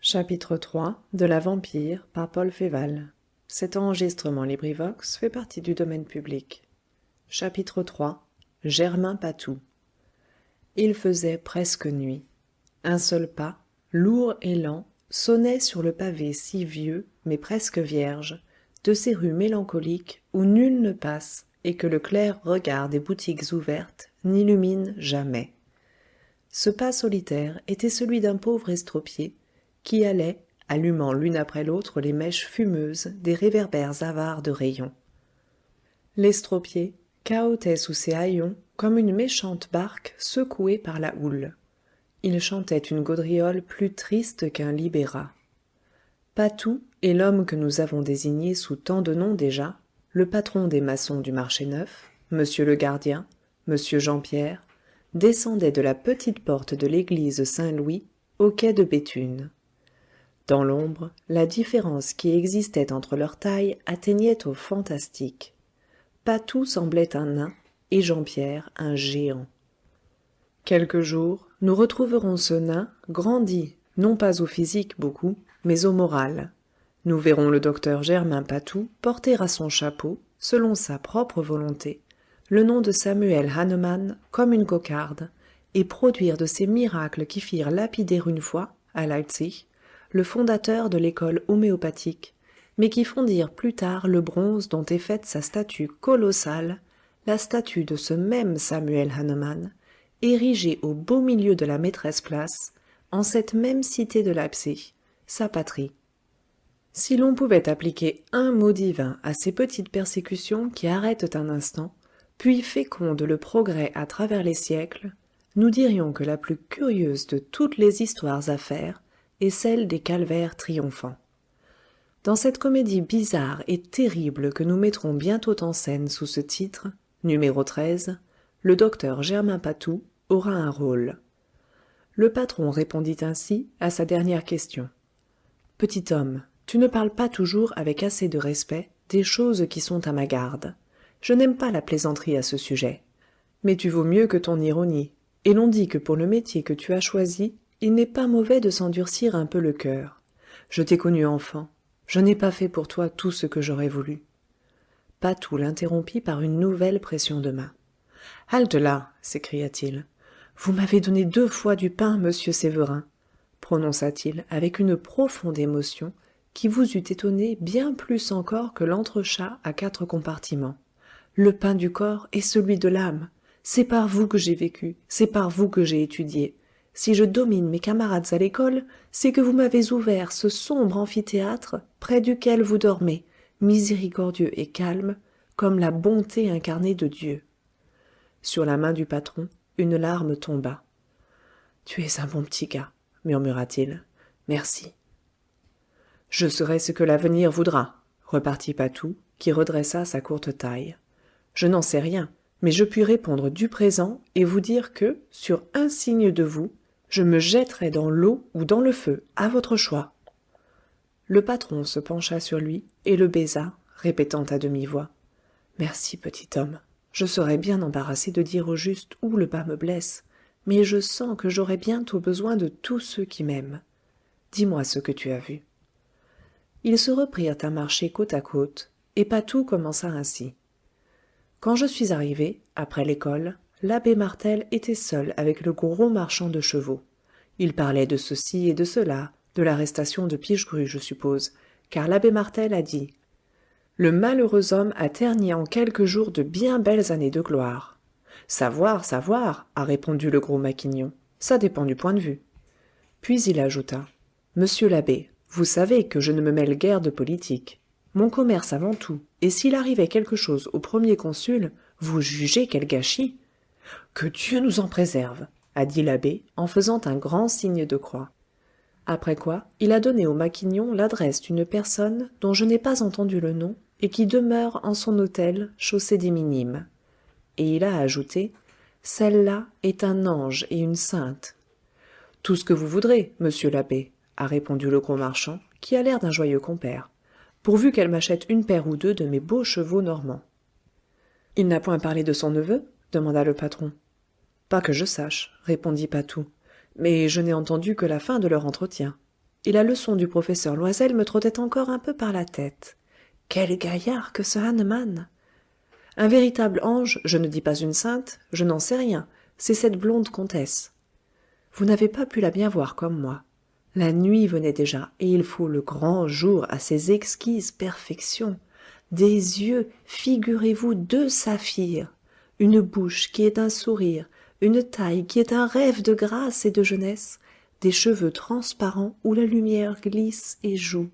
Chapitre 3 de la vampire par Paul Féval. Chapitre 3 Germain Patou. Il faisait presque nuit. Un seul pas, lourd et lent, sonnait sur le pavé si vieux, mais presque vierge, de ces rues mélancoliques où nul ne passe et que le clair regard des boutiques ouvertes n'illumine jamais. Ce pas solitaire était celui d'un pauvre estropié qui allait, allumant l'une après l'autre les mèches fumeuses des réverbères avares de rayons. L'estropié cahotait sous ses haillons comme une méchante barque secouée par la houle. Il chantait une gaudriole plus triste qu'un libérat. Patou est l'homme que nous avons désigné sous tant de noms déjà, le patron des maçons du marché neuf, monsieur le gardien, monsieur Jean-Pierre, descendait de la petite porte de l'église Saint-Louis au quai de Béthune. Dans l'ombre, la différence qui existait entre leurs tailles atteignait au fantastique. Patou semblait un nain et Jean-Pierre un géant. Quelque jour, nous retrouverons ce nain grandi, non pas au physique beaucoup, mais au moral. Nous verrons le docteur Germain Patou porter à son chapeau, selon sa propre volonté, le nom de Samuel Hahnemann comme une cocarde, et produire de ces miracles qui firent lapider une fois, à Leipzig, le fondateur de l'école homéopathique, mais qui fondirent plus tard le bronze dont est faite sa statue colossale, la statue de ce même Samuel Hahnemann, érigée au beau milieu de la maîtresse-place, en cette même cité de Leipzig, sa patrie. Si l'on pouvait appliquer un mot divin à ces petites persécutions qui arrêtent un instant, puis fécondent le progrès à travers les siècles, nous dirions que la plus curieuse de toutes les histoires à faire est celle des calvaires triomphants. Dans cette comédie bizarre et terrible que nous mettrons bientôt en scène sous ce titre, numéro 13, le docteur Germain Patou aura un rôle. Le patron répondit ainsi à sa dernière question. « Petit homme, tu ne parles pas toujours avec assez de respect des choses qui sont à ma garde. Je n'aime pas la plaisanterie à ce sujet. Mais tu vaux mieux que ton ironie, et l'on dit que pour le métier que tu as choisi, il n'est pas mauvais de s'endurcir un peu le cœur. Je t'ai connu enfant. Je n'ai pas fait pour toi tout ce que j'aurais voulu. » Patou l'interrompit par une nouvelle pression de main. « Halte là !» s'écria-t-il. « Vous m'avez donné 2 fois du pain, monsieur Sévérin, » prononça-t-il avec une profonde émotion qui vous eût étonné bien plus encore que l'entrechat à 4 compartiments. « Le pain du corps et celui de l'âme. C'est par vous que j'ai vécu, c'est par vous que j'ai étudié. Si je domine mes camarades à l'école, c'est que vous m'avez ouvert ce sombre amphithéâtre près duquel vous dormez, miséricordieux et calme, comme la bonté incarnée de Dieu. » Sur la main du patron, une larme tomba. « Tu es un bon petit gars, » murmura-t-il. « Merci. »« Je serai ce que l'avenir voudra, » repartit Patou, qui redressa sa courte taille. « Je n'en sais rien, mais je puis répondre du présent et vous dire que, sur un signe de vous, je me jetterai dans l'eau ou dans le feu, à votre choix. » Le patron se pencha sur lui et le baisa, répétant à demi-voix. « Merci, petit homme. Je serais bien embarrassé de dire au juste où le bas me blesse, mais je sens que j'aurai bientôt besoin de tous ceux qui m'aiment. Dis-moi ce que tu as vu. » Ils se reprirent à marcher côte à côte, et Patou commença ainsi. « Quand je suis arrivé, après l'école, l'abbé Martel était seul avec le gros marchand de chevaux. Il parlait de ceci et de cela, de l'arrestation de Pichegru, je suppose, car l'abbé Martel a dit « Le malheureux homme a terni en quelques jours de bien belles années de gloire. »« Savoir, savoir, » a répondu le gros Maquignon, « ça dépend du point de vue. » Puis il ajouta « Monsieur l'abbé, vous savez que je ne me mêle guère de politique. Mon commerce avant tout, et s'il arrivait quelque chose au premier consul, vous jugez quel gâchis. »« Que Dieu nous en préserve !» a dit l'abbé en faisant un grand signe de croix. Après quoi, il a donné au Maquignon l'adresse d'une personne dont je n'ai pas entendu le nom et qui demeure en son hôtel, chaussée des Minimes. Et il a ajouté « Celle-là est un ange et une sainte. »« Tout ce que vous voudrez, monsieur l'abbé, » a répondu le gros marchand, qui a l'air d'un joyeux compère, « pourvu qu'elle m'achète une paire ou 2 de mes beaux chevaux normands. »« Il n'a point parlé de son neveu ?» demanda le patron. « Pas que je sache, » répondit Patou, « mais je n'ai entendu que la fin de leur entretien. » et la leçon du professeur Loisel me trottait encore un peu par la tête. Quel gaillard que ce Hahnemann! Un véritable ange, je ne dis pas une sainte, je n'en sais rien, c'est cette blonde comtesse. Vous n'avez pas pu la bien voir comme moi. La nuit venait déjà, et il faut le grand jour à ces exquises perfections. Des yeux, figurez-vous, 2 saphirs, une bouche qui est un sourire, une taille qui est un rêve de grâce et de jeunesse, des cheveux transparents où la lumière glisse et joue.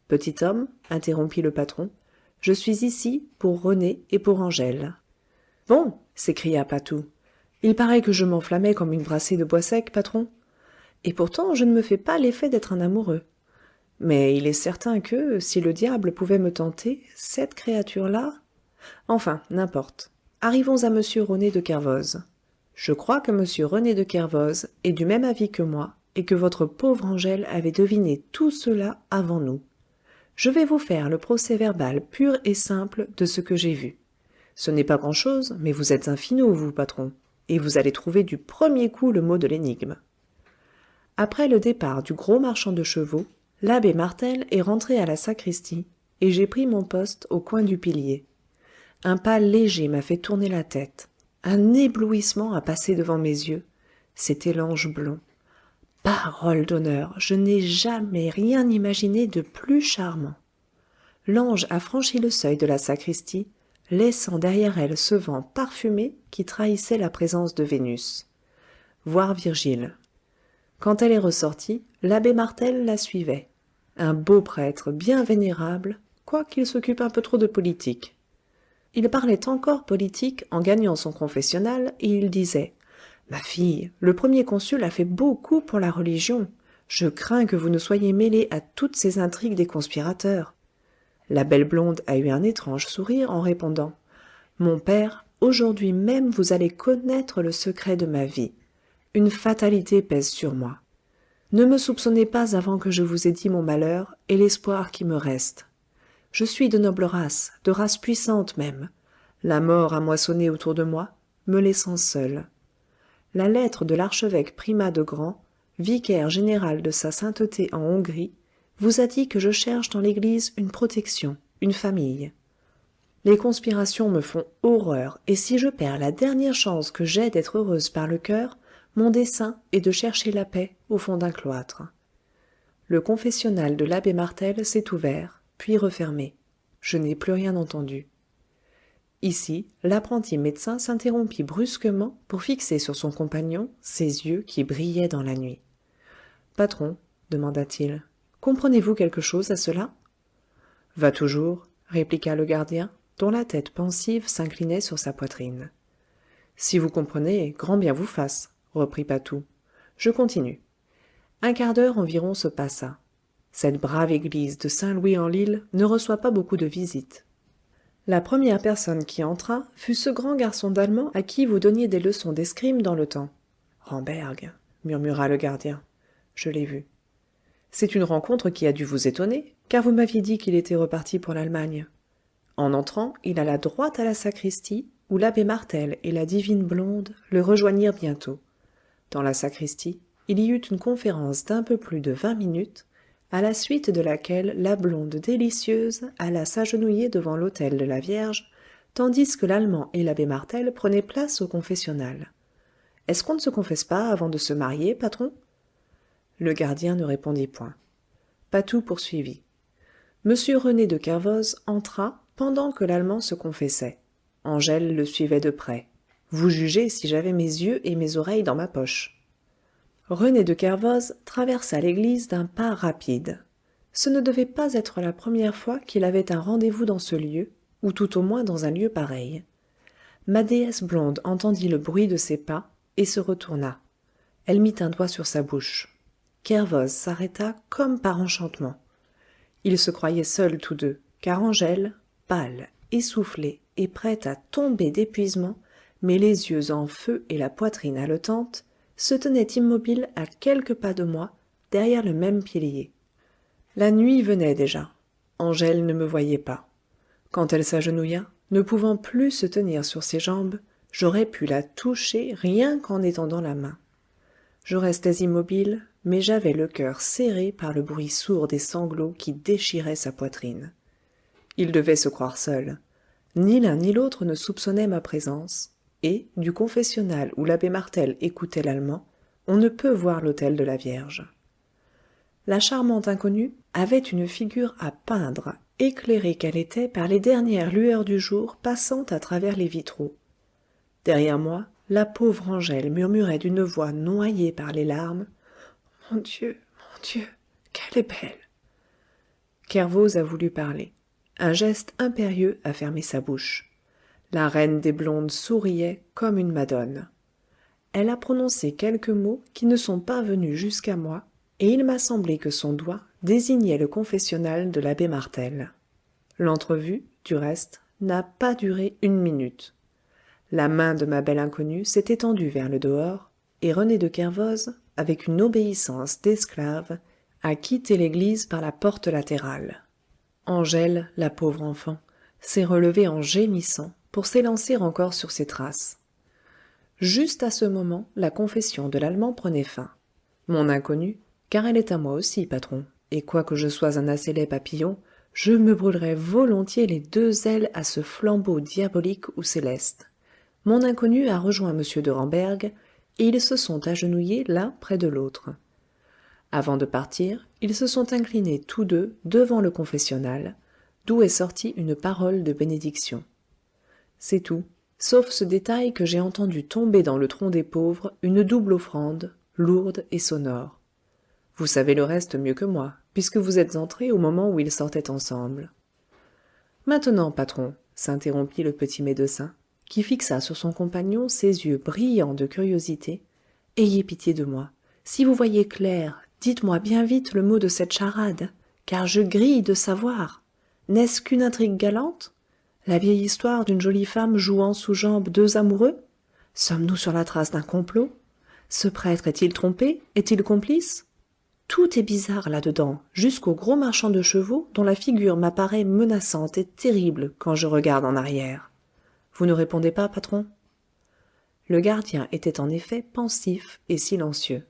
Petit homme, interrompit le patron, je suis ici pour René et pour Angèle. Bon, s'écria Patou. Il paraît que je m'enflammais comme une brassée de bois sec, patron. Et pourtant, je ne me fais pas l'effet d'être un amoureux. Mais il est certain que, si le diable pouvait me tenter, cette créature-là... Enfin, n'importe. Arrivons à monsieur René de Kervoz. Je crois que monsieur René de Kervoz est du même avis que moi, et que votre pauvre Angèle avait deviné tout cela avant nous. Je vais vous faire le procès-verbal pur et simple de ce que j'ai vu. Ce n'est pas grand-chose, mais vous êtes un finaud, vous, patron, et vous allez trouver du premier coup le mot de l'énigme. Après le départ du gros marchand de chevaux, l'abbé Martel est rentré à la sacristie, et j'ai pris mon poste au coin du pilier. Un pas léger m'a fait tourner la tête. Un éblouissement a passé devant mes yeux. C'était l'ange blond. Parole d'honneur, je n'ai jamais rien imaginé de plus charmant. L'ange a franchi le seuil de la sacristie, laissant derrière elle ce vent parfumé qui trahissait la présence de Vénus. Voir Virgile. Quand elle est ressortie, l'abbé Martel la suivait. Un beau prêtre bien vénérable, quoiqu'il s'occupe un peu trop de politique. Il parlait encore politique en gagnant son confessionnal et il disait « Ma fille, le premier consul a fait beaucoup pour la religion. Je crains que vous ne soyez mêlée à toutes ces intrigues des conspirateurs. » La belle blonde a eu un étrange sourire en répondant « Mon père, aujourd'hui même vous allez connaître le secret de ma vie. Une fatalité pèse sur moi. Ne me soupçonnez pas avant que je vous ai dit mon malheur et l'espoir qui me reste. Je suis de noble race, de race puissante même. La mort a moissonné autour de moi, me laissant seul. La lettre de l'archevêque Primat de Grand, vicaire général de sa sainteté en Hongrie, vous a dit que je cherche dans l'Église une protection, une famille. Les conspirations me font horreur, et si je perds la dernière chance que j'ai d'être heureuse par le cœur, mon dessein est de chercher la paix au fond d'un cloître. Le confessionnal de l'abbé Martel s'est ouvert, puis refermé. Je n'ai plus rien entendu. Ici, l'apprenti médecin s'interrompit brusquement pour fixer sur son compagnon ses yeux qui brillaient dans la nuit. « Patron, demanda-t-il, comprenez-vous quelque chose à cela ?»« Va toujours, répliqua le gardien, dont la tête pensive s'inclinait sur sa poitrine. « Si vous comprenez, grand bien vous fasse, reprit Patou. Je continue. Un quart d'heure environ se passa. Cette brave église de Saint-Louis-en-l'Île ne reçoit pas beaucoup de visites. La première personne qui entra fut ce grand garçon d'allemand à qui vous donniez des leçons d'escrime dans le temps. Ramberg, murmura le gardien. Je l'ai vu. C'est une rencontre qui a dû vous étonner, car vous m'aviez dit qu'il était reparti pour l'Allemagne. En entrant, il alla droit à la sacristie, où l'abbé Martel et la divine blonde le rejoignirent bientôt. Dans la sacristie, il y eut une conférence d'un peu plus de 20 minutes, à la suite de laquelle la blonde délicieuse alla s'agenouiller devant l'autel de la Vierge, tandis que l'Allemand et l'abbé Martel prenaient place au confessionnal. « Est-ce qu'on ne se confesse pas avant de se marier, patron ?» Le gardien ne répondit point. Patou poursuivit. Monsieur René de Kervoz entra pendant que l'Allemand se confessait. Angèle le suivait de près. Vous jugez si j'avais mes yeux et mes oreilles dans ma poche. René de Kervoz traversa l'église d'un pas rapide. Ce ne devait pas être la première fois qu'il avait un rendez-vous dans ce lieu, ou tout au moins dans un lieu pareil. Ma déesse blonde entendit le bruit de ses pas et se retourna. Elle mit un doigt sur sa bouche. Kervoz s'arrêta comme par enchantement. Ils se croyaient seuls tous deux, car Angèle, pâle, essoufflée et prête à tomber d'épuisement, mais les yeux en feu et la poitrine haletante, se tenait immobile à quelques pas de moi, derrière le même pilier. La nuit venait déjà. Angèle ne me voyait pas. Quand elle s'agenouilla, ne pouvant plus se tenir sur ses jambes, j'aurais pu la toucher rien qu'en étendant la main. Je restais immobile, mais j'avais le cœur serré par le bruit sourd des sanglots qui déchiraient sa poitrine. Il devait se croire seul. Ni l'un ni l'autre ne soupçonnait ma présence, et, du confessionnal où l'abbé Martel écoutait l'allemand, on ne peut voir l'autel de la Vierge. La charmante inconnue avait une figure à peindre, éclairée qu'elle était par les dernières lueurs du jour passant à travers les vitraux. Derrière moi, la pauvre Angèle murmurait d'une voix noyée par les larmes: « Mon Dieu, qu'elle est belle !» Kervoz a voulu parler. Un geste impérieux a fermé sa bouche. La reine des blondes souriait comme une madone. Elle a prononcé quelques mots qui ne sont pas venus jusqu'à moi, et il m'a semblé que son doigt désignait le confessionnal de l'abbé Martel. L'entrevue, du reste, n'a pas duré 1 minute. La main de ma belle inconnue s'est étendue vers le dehors, et René de Kervoz, avec une obéissance d'esclave, a quitté l'église par la porte latérale. Angèle, la pauvre enfant, s'est relevée en gémissant pour s'élancer encore sur ses traces. Juste à ce moment, la confession de l'allemand prenait fin. Mon inconnue, car elle est à moi aussi, patron, et quoique je sois un assez laid papillon, je me brûlerais volontiers les 2 ailes à ce flambeau diabolique ou céleste. Mon inconnu a rejoint M. de Ramberg, et ils se sont agenouillés l'un près de l'autre. Avant de partir, ils se sont inclinés tous deux devant le confessionnal, d'où est sortie une parole de bénédiction. C'est tout, sauf ce détail que j'ai entendu tomber dans le tronc des pauvres une double offrande, lourde et sonore. Vous savez le reste mieux que moi, puisque vous êtes entrés au moment où ils sortaient ensemble. Maintenant, patron, s'interrompit le petit médecin, qui fixa sur son compagnon ses yeux brillants de curiosité, ayez pitié de moi. Si vous voyez clair, dites-moi bien vite le mot de cette charade, car je grille de savoir. N'est-ce qu'une intrigue galante? La vieille histoire d'une jolie femme jouant sous jambe 2 amoureux? Sommes-nous sur la trace d'un complot? Ce prêtre est-il trompé? Est-il complice? Tout est bizarre là-dedans, jusqu'au gros marchand de chevaux dont la figure m'apparaît menaçante et terrible quand je regarde en arrière. Vous ne répondez pas, patron? Le gardien était en effet pensif et silencieux.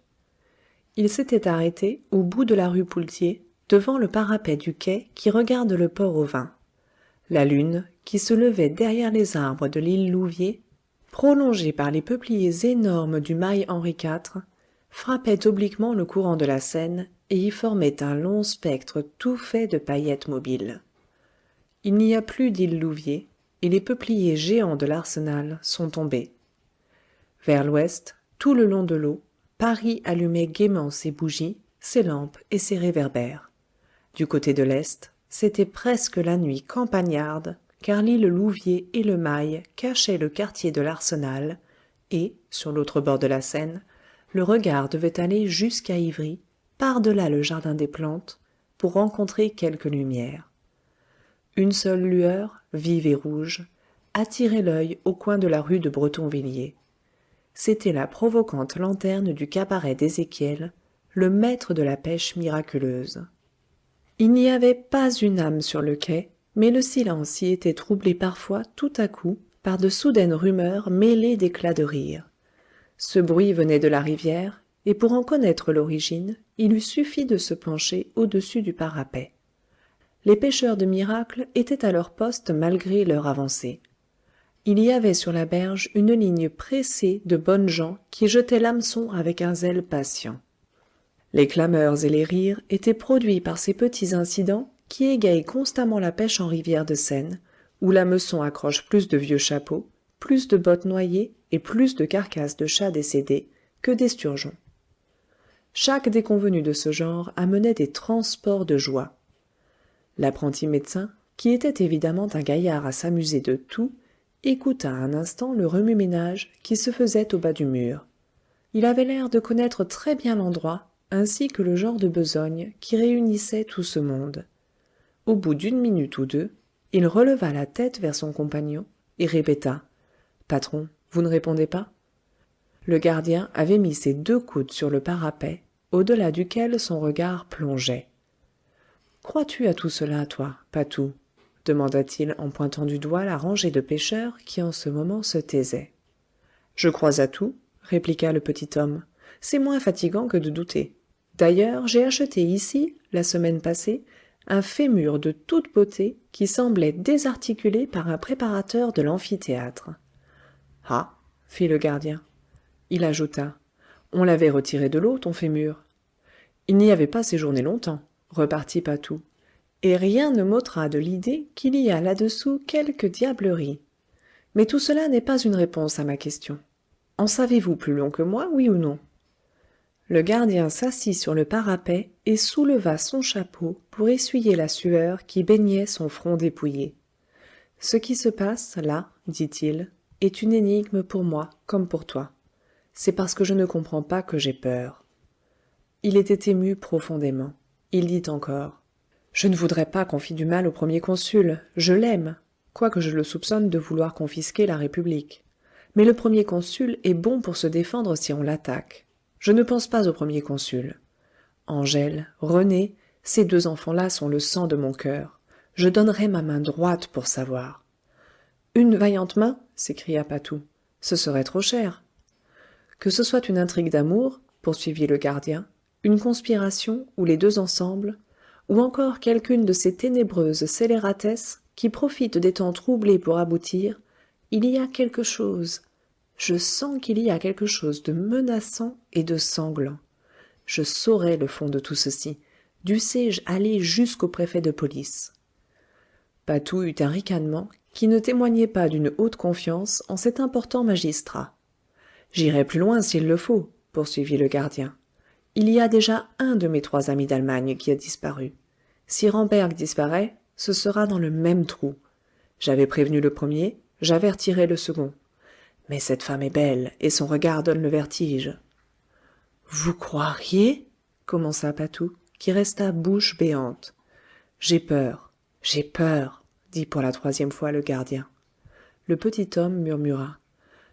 Il s'était arrêté au bout de la rue Poultier, devant le parapet du quai qui regarde le port aux vins. La lune, qui se levait derrière les arbres de l'île Louviers, prolongée par les peupliers énormes du mail Henri IV, frappait obliquement le courant de la Seine et y formait un long spectre tout fait de paillettes mobiles. Il n'y a plus d'île Louviers, et les peupliers géants de l'Arsenal sont tombés. Vers l'ouest, tout le long de l'eau, Paris allumait gaiement ses bougies, ses lampes et ses réverbères. Du côté de l'est, c'était presque la nuit campagnarde, car l'île Louviers et le Mail cachaient le quartier de l'Arsenal, et, sur l'autre bord de la Seine, le regard devait aller jusqu'à Ivry, par-delà le jardin des plantes, pour rencontrer quelque lumière. Une seule lueur, vive et rouge, attirait l'œil au coin de la rue de Bretonvilliers. C'était la provocante lanterne du cabaret d'Ézéchiel, le maître de la pêche miraculeuse. Il n'y avait pas une âme sur le quai, mais le silence y était troublé parfois tout à coup par de soudaines rumeurs mêlées d'éclats de rire. Ce bruit venait de la rivière, et pour en connaître l'origine, il eût suffi de se pencher au-dessus du parapet. Les pêcheurs de miracles étaient à leur poste malgré l'heure avancée. Il y avait sur la berge une ligne pressée de bonnes gens qui jetaient l'hameçon avec un zèle patient. Les clameurs et les rires étaient produits par ces petits incidents qui égayent constamment la pêche en rivière de Seine, où l'hameçon accroche plus de vieux chapeaux, plus de bottes noyées et plus de carcasses de chats décédés que d'esturgeons. Chaque déconvenue de ce genre amenait des transports de joie. L'apprenti médecin, qui était évidemment un gaillard à s'amuser de tout, écouta un instant le remue-ménage qui se faisait au bas du mur. Il avait l'air de connaître très bien l'endroit, ainsi que le genre de besogne qui réunissait tout ce monde. Au bout d'1 minute ou 2, il releva la tête vers son compagnon et répéta: « Patron, vous ne répondez pas ?» Le gardien avait mis ses 2 coudes sur le parapet, au-delà duquel son regard plongeait. « Crois-tu à tout cela, toi, Patou ?» demanda-t-il en pointant du doigt la rangée de pêcheurs qui en ce moment se taisaient. « Je crois à tout, » répliqua le petit homme. « C'est moins fatigant que de douter. D'ailleurs, j'ai acheté ici, la semaine passée, un fémur de toute beauté qui semblait désarticulé par un préparateur de l'amphithéâtre. Ah, fit le gardien. Il ajouta: on l'avait retiré de l'eau, ton fémur. Il n'y avait pas séjourné longtemps, repartit Patou, et rien ne m'ôtera de l'idée qu'il y a là-dessous quelque diablerie. Mais tout cela n'est pas une réponse à ma question. En savez-vous plus long que moi, oui ou non? Le gardien s'assit sur le parapet et souleva son chapeau pour essuyer la sueur qui baignait son front dépouillé. Ce qui se passe, là, dit-il, est une énigme pour moi comme pour toi. C'est parce que je ne comprends pas que j'ai peur. Il était ému profondément. Il dit encore: je ne voudrais pas qu'on fît du mal au premier consul, je l'aime, quoique je le soupçonne de vouloir confisquer la République. Mais le premier consul est bon pour se défendre si on l'attaque. Je ne pense pas au premier consul. Angèle, René, ces deux enfants-là sont le sang de mon cœur. Je donnerais ma main droite pour savoir. Une vaillante main, s'écria Patou. Ce serait trop cher. Que ce soit une intrigue d'amour, poursuivit le gardien, une conspiration, ou les deux ensemble, ou encore quelqu'une de ces ténébreuses scélératesses qui profitent des temps troublés pour aboutir, il y a quelque chose. Je sens qu'il y a quelque chose de menaçant et de sanglant. Je saurai le fond de tout ceci. Dussé-je aller jusqu'au préfet de police? Patou eut un ricanement qui ne témoignait pas d'une haute confiance en cet important magistrat. J'irai plus loin s'il le faut, poursuivit le gardien. Il y a déjà un de mes 3 amis d'Allemagne qui a disparu. Si Ramberg disparaît, ce sera dans le même trou. J'avais prévenu le premier, j'avertirai le second. Mais cette femme est belle, et son regard donne le vertige. Vous croiriez? Commença Patou, qui resta bouche béante. J'ai peur, dit pour la 3e fois le gardien. Le petit homme murmura: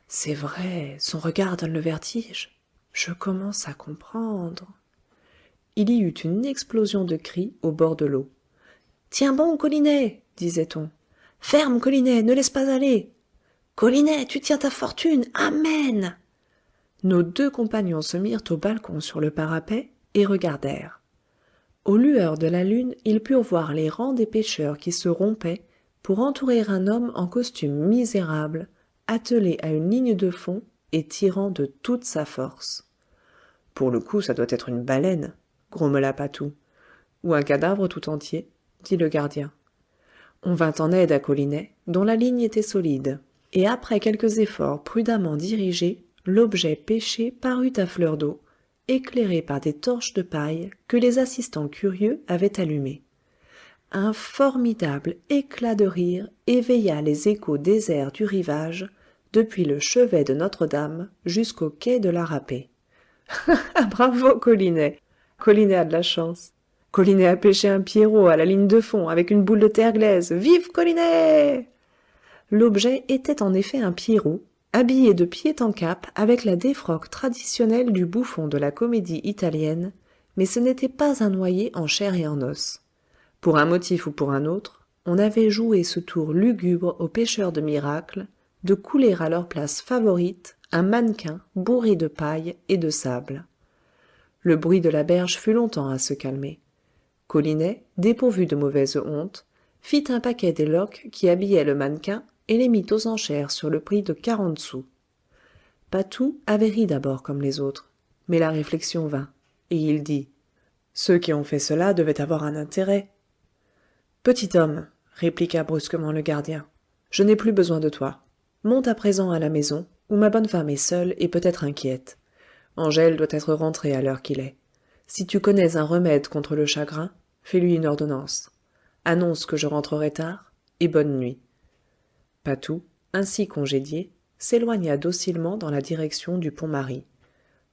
c'est vrai, son regard donne le vertige. Je commence à comprendre. Il y eut une explosion de cris au bord de l'eau. Tiens bon, Collinet, disait-on. Ferme, Collinet, ne laisse pas aller. Collinet, tu tiens ta fortune, amen. Nos 2 compagnons se mirent au balcon sur le parapet et regardèrent. Aux lueurs de la lune, ils purent voir les rangs des pêcheurs qui se rompaient pour entourer un homme en costume misérable, attelé à une ligne de fond et tirant de toute sa force. Pour le coup, ça doit être une baleine, grommela Patou. Ou un cadavre tout entier, dit le gardien. On vint en aide à Collinet, dont la ligne était solide, et après quelques efforts prudemment dirigés, l'objet pêché parut à fleur d'eau, éclairé par des torches de paille que les assistants curieux avaient allumées. Un formidable éclat de rire éveilla les échos déserts du rivage, depuis le chevet de Notre-Dame jusqu'au quai de la Râpée. « Bravo, Collinet! Collinet a de la chance. Collinet a pêché un pierrot à la ligne de fond avec une boule de terre glaise. Vive Collinet !» L'objet était en effet un pierrot, habillé de pied en cap avec la défroque traditionnelle du bouffon de la comédie italienne, mais ce n'était pas un noyé en chair et en os. Pour un motif ou pour un autre, on avait joué ce tour lugubre aux pêcheurs de miracles de couler à leur place favorite un mannequin bourré de paille et de sable. Le bruit de la berge fut longtemps à se calmer. Collinet, dépourvu de mauvaise honte, fit un paquet des loques qui habillaient le mannequin et les mit aux enchères sur le prix de 40 sous. Patou avait ri d'abord comme les autres, mais la réflexion vint, et il dit: ceux qui ont fait cela devaient avoir un intérêt. Petit homme, répliqua brusquement le gardien, je n'ai plus besoin de toi. Monte à présent à la maison, où ma bonne femme est seule et peut-être inquiète. Angèle doit être rentrée à l'heure qu'il est. Si tu connais un remède contre le chagrin, fais-lui une ordonnance. Annonce que je rentrerai tard, et bonne nuit. Patou, ainsi congédié, s'éloigna docilement dans la direction du Pont-Marie.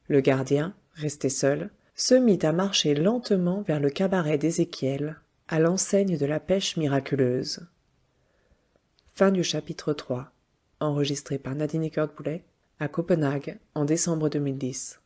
Le gardien, resté seul, se mit à marcher lentement vers le cabaret d'Ézéchiel, à l'enseigne de la pêche miraculeuse. Fin du chapitre 3. Enregistré par Nadine Ekert-Boulet à Copenhague en décembre 2010.